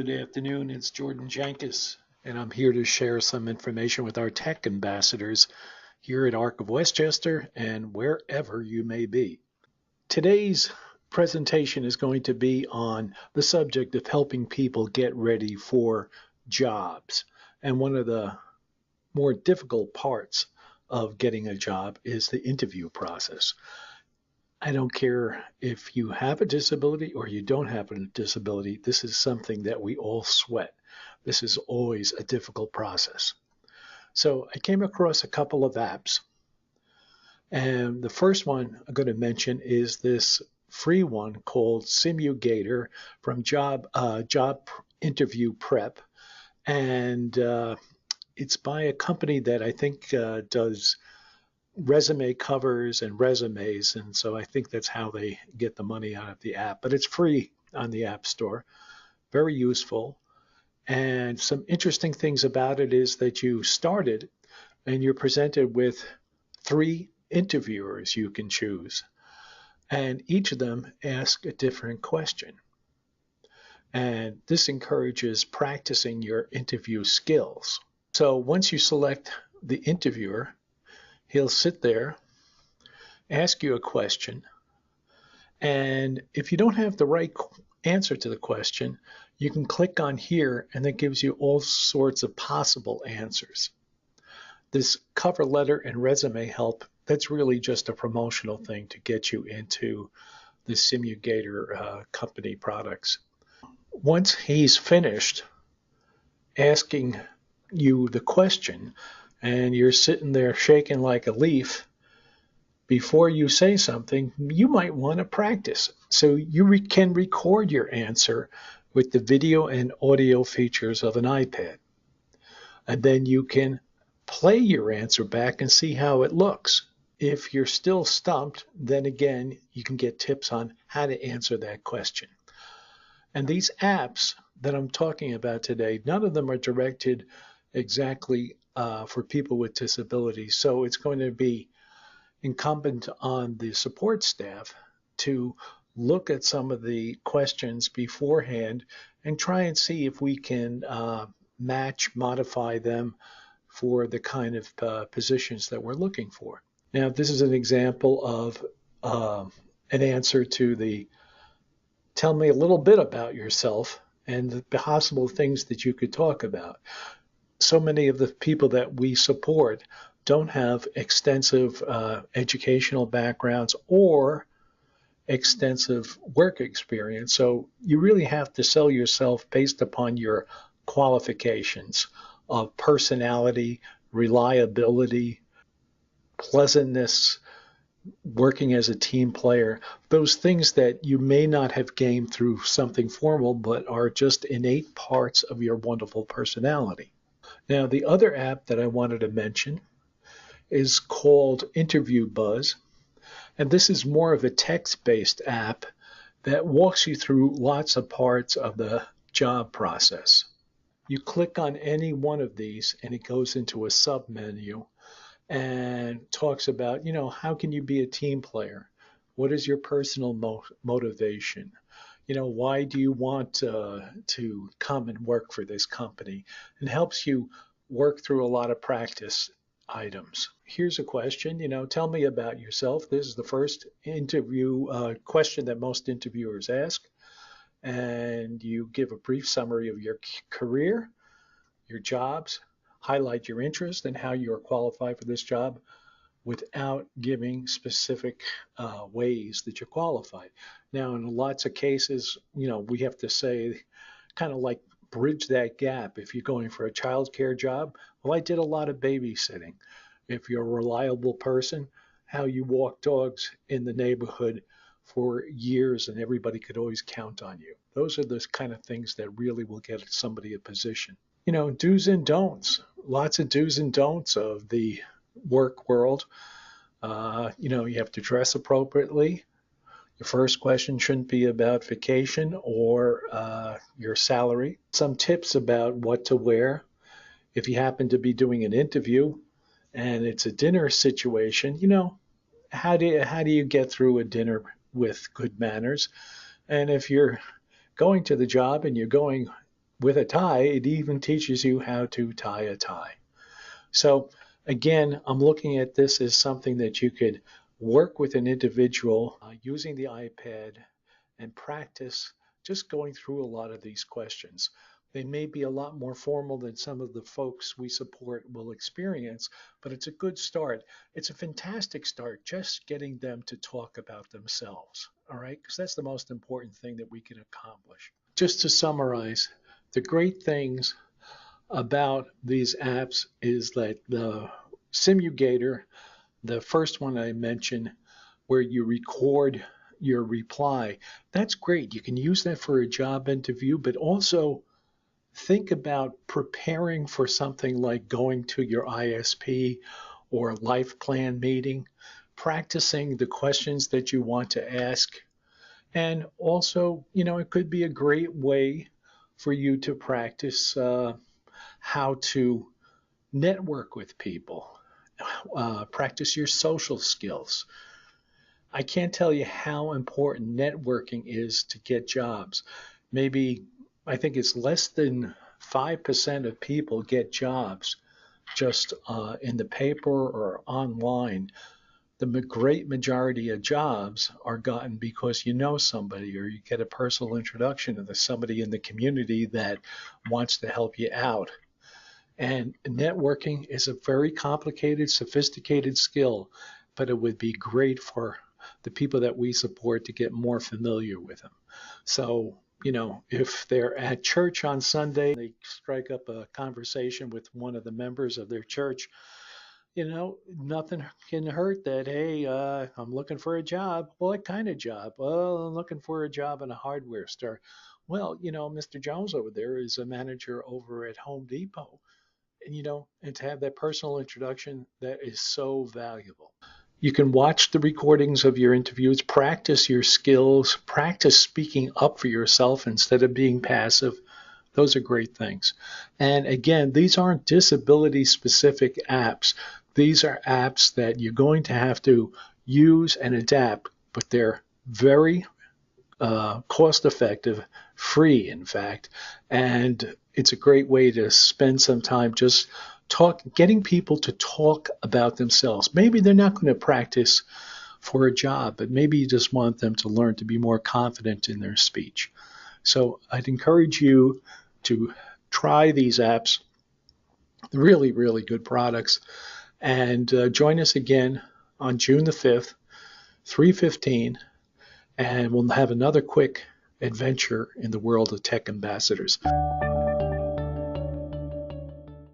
Good afternoon, it's Jordan Jankis, and I'm here to share some information with our tech ambassadors here at ARC of Westchester and wherever you may be. Today's presentation is going to be on the subject of helping people get ready for jobs. And one of the more difficult parts of getting a job is the interview process. I don't care if you have a disability or you don't have a disability, this is something that we all sweat. This is always a difficult process. So I came across a couple of apps, and the first one I'm going to mention is this free one called Prep-Simugator from Job Interview Prep, and it's by a company that I think does resume covers and resumes, and so I think that's how they get the money out of the app. But it's free on the App Store, very useful. And some interesting things about it is that you started and you're presented with 3 interviewers you can choose, and each of them ask a different question. And this encourages practicing your interview skills. So once you select the interviewer, he'll sit there, ask you a question, and if you don't have the right answer to the question, you can click on here and that gives you all sorts of possible answers. This cover letter and resume help, that's really just a promotional thing to get you into the Prep-Simugator company products. Once he's finished asking you the question, and you're sitting there shaking like a leaf, before you say something, you might want to practice. So you can record your answer with the video and audio features of an iPad. And then you can play your answer back and see how it looks. If you're still stumped, then again, you can get tips on how to answer that question. And these apps that I'm talking about today, none of them are directed exactly for people with disabilities. So it's going to be incumbent on the support staff to look at some of the questions beforehand and try and see if we can modify them for the kind of positions that we're looking for. Now, this is an example of an answer to the tell me a little bit about yourself and the possible things that you could talk about. So many of the people that we support don't have extensive educational backgrounds or extensive work experience. So you really have to sell yourself based upon your qualifications of personality, reliability, pleasantness, working as a team player, those things that you may not have gained through something formal but are just innate parts of your wonderful personality. Now, the other app that I wanted to mention is called Interview Buzz, and this is more of a text-based app that walks you through lots of parts of the job process. You click on any one of these and it goes into a sub-menu and talks about, how can you be a team player? What is your personal motivation? Why do you want to come and work for this company? And helps you work through a lot of practice items. Here's a question, tell me about yourself. This is the first interview question that most interviewers ask. And you give a brief summary of your career, your jobs, highlight your interest and how you are qualified for this job without giving specific ways that you're qualified. Now, in lots of cases, we have to say, kind of like bridge that gap. If you're going for a child care job, well, I did a lot of babysitting. If you're a reliable person, how you walk dogs in the neighborhood for years and everybody could always count on you. Those are the kind of things that really will get somebody a position. Do's and don'ts, lots of do's and don'ts of the work world. You have to dress appropriately. Your first question shouldn't be about vacation or your salary. Some tips about what to wear. If you happen to be doing an interview and it's a dinner situation, how do you get through a dinner with good manners? And if you're going to the job and you're going with a tie, it even teaches you how to tie a tie. So again, I'm looking at this as something that you could work with an individual using the iPad and practice just going through a lot of these questions. They may be a lot more formal than some of the folks we support will experience, but it's a good start. It's a fantastic start just getting them to talk about themselves, all right? Because that's the most important thing that we can accomplish. Just to summarize, the great things about these apps is that the Simugator, the first one I mentioned, where you record your reply, that's great. You can use that for a job interview, but also think about preparing for something like going to your ISP or life plan meeting, practicing the questions that you want to ask. And also, it could be a great way for you to practice how to network with people, practice your social skills. I can't tell you how important networking is to get jobs. Maybe I think it's less than 5% of people get jobs just in the paper or online. The great majority of jobs are gotten because you know somebody or you get a personal introduction to somebody in the community that wants to help you out. And networking is a very complicated, sophisticated skill, but it would be great for the people that we support to get more familiar with them. So, if they're at church on Sunday, they strike up a conversation with one of the members of their church, nothing can hurt that. Hey, I'm looking for a job. Well, what kind of job? Well, I'm looking for a job in a hardware store. Well, Mr. Jones over there is a manager over at Home Depot. And to have that personal introduction, that is so valuable. You can watch the recordings of your interviews, practice your skills, practice speaking up for yourself instead of being passive. Those are great things. And again, these aren't disability specific apps. These are apps that you're going to have to use and adapt, but they're very cost effective, free, in fact. And it's a great way to spend some time just getting people to talk about themselves. Maybe they're not going to practice for a job, but maybe you just want them to learn to be more confident in their speech. So I'd encourage you to try these apps, really, really good products, and join us again on June the 5th, 3:15, and we'll have another quick adventure in the world of tech ambassadors.